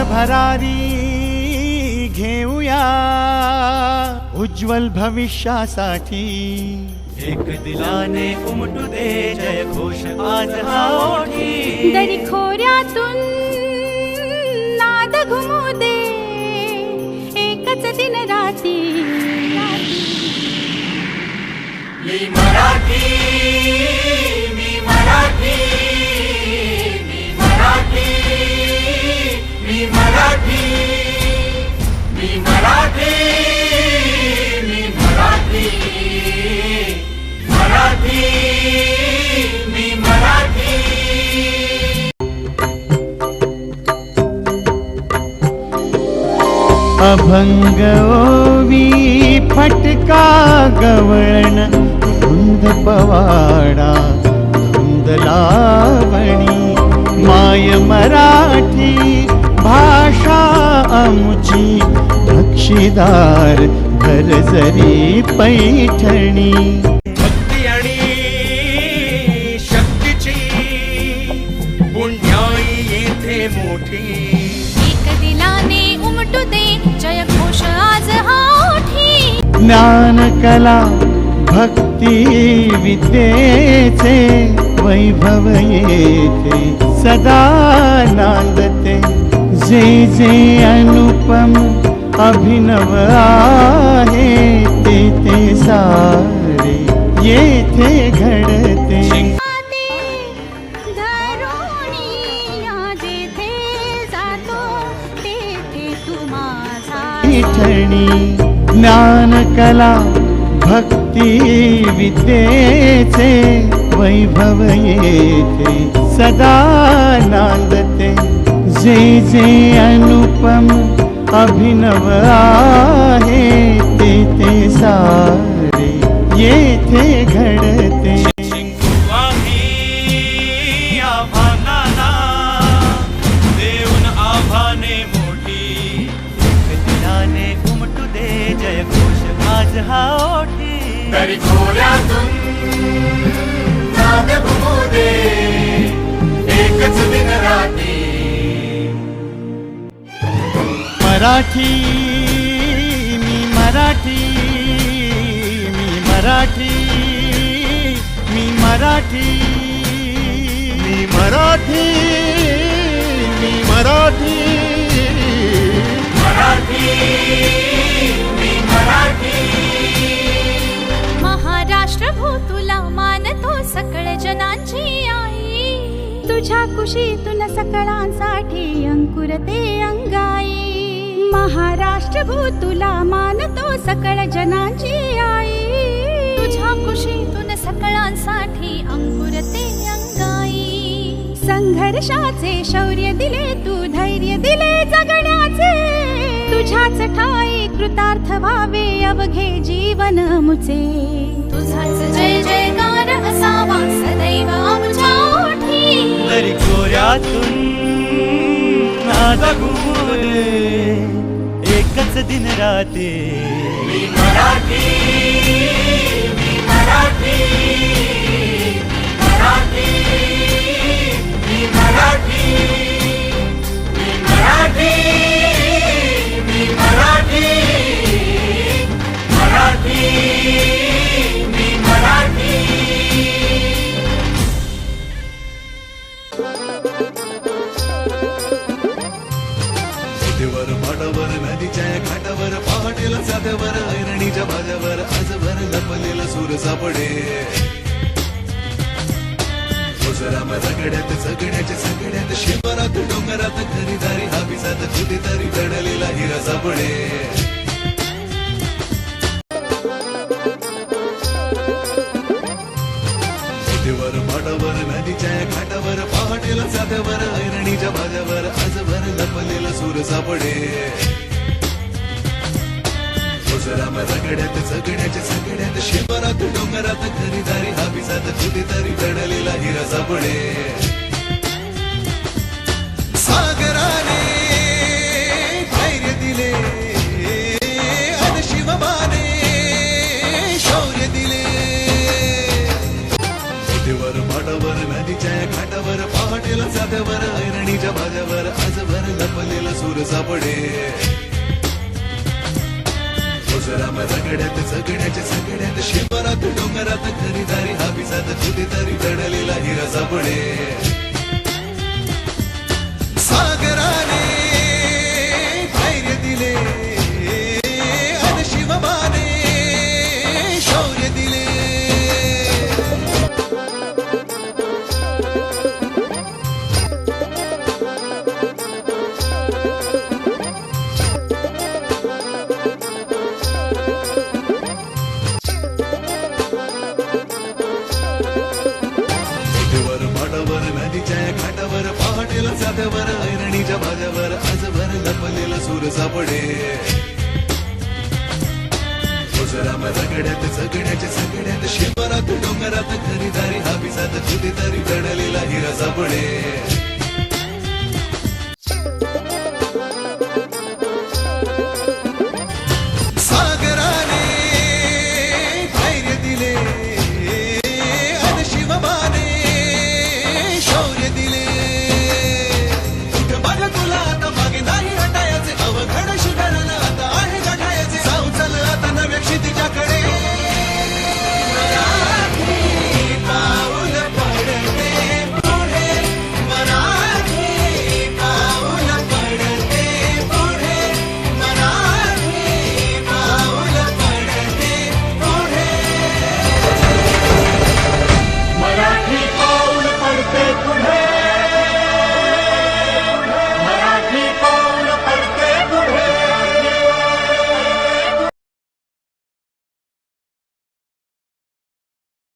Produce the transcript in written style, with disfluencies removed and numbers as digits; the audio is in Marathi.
भरारी घेऊया उज्ज्वल भविष्यासाठी। एक दिलाने उमटू दे जय घोष आज हा ओठी। दरी खोऱ्यातून नाद घुमू दे एकच दिन राती। मी मराठी, मी मराठी, मी मराठी, मी मराठी, मी मराठी, मी मराठी, मराठी, मी मराठी। अभंग ओवी फटका गवळण धुंद पवाडा धुंद लावणी। माय मराठी भाषा आमुची बक्षीदार घरजरी पैठणी। भक्ती आणि शक्तीची पुण्याई येथे मोठी। एक दिलाने उमटू दे जय घोष आज हा ओठी। ज्ञान कला भक्ती विद्येचे वैभव येथे सदा नांदते। जे जे अनुपम अभिनव आहे ते ते सारे येथे घडते। पैठणी ज्ञान कला भक्ती विद्येचे वैभव येथे सदा नांदते। जे जे अनुपम अभिनव आहे ते ते सारे येथे घडते। शिंकू आम्ही आव्हानाला देऊन आव्हाने मोठी। एक दिलाने उमटू दे जय घोष आज हा ओठी। दरी खोऱ्यातून नाद घुमू दे एकच दिन राती। मराठी मी मराठी, मी मराठी, मी मराठी, मी मराठी, मी मराठी, मराठी, मी मराठी। महाराष्ट्र भू तुला मानतो सकळ जनांची आई। तुझ्या कुशीतून सकळांसाठी अंकुरते अंगाई। महाराष्ट्र भू तुला मानतो सकळ जनांची आई। तुझ्या कुशीतून सकळांसाठी अंकुरते अंगाई। संघर्षाचे शौर्य दिले तू धैर्य दिले जगण्याचे। तुझ्याच ठाई कृतार्थ व्हावे अवघे जीवन मुचे। तुझाच जय जयकार असावा सदैव आमच्या ओठी। दरी खोऱ्यातून नाद घुमू दे एकच दिन राती। मी मराठी, मी मराठी, मराठी, मी मराठी, मी मराठी, मी मराठी, मराठी, मी मराठी। वर माटावर नदीच्या घाटावर पहाटेला साध्यावर ऐरणीच्या भाज्यावर आजभर लपलेला सूर सापडे। ओझराम रगड्यात जगण्याच्या सगळ्यात शिवारात डोंगरात खरीदारी हापिसात कुठेतरी दडलेला हिरा सापडे। वर माटावर नदीच्या घाटावर पहाटेला साध्यावर ऐरणीच्या भाज्यावर आजभर लपलेला सूर सापडे। ओझराम रगड्यात जगण्याच्या सगळ्यात शिवारात डोंगरात खरीदारी हापिसात कुठेतरी दडलेला हिरा सापडे। सागराने धैर्य दिले आणि शिवबाने शौर्य दिले। वर माटावर नदीच्या घाटावर पहाटेला साध्यावर ऐरणीच्या भाज्यावर आजभर लपले दडलेला सूर सापडे राम रगड्यात जगण्याच्या सगळ्यात शिवरात डोंगरात खरीदारी हाबिजात कुठेतरी दडलेला हिरा सापडे सागराने धैर्य दिले आणि शिवबाने शौर्य दिले नदीच्या घाटावर पहाटेला जात्यावर ऐरणीच्या भाज्यावर आजवर लपलेला सूर सापडे राम रगड्यात जगण्याच्या सगळ्यात शिवरात डोंगरात खरीदारी हाबिजात कुठेतरी दडलेला हिरा सापडे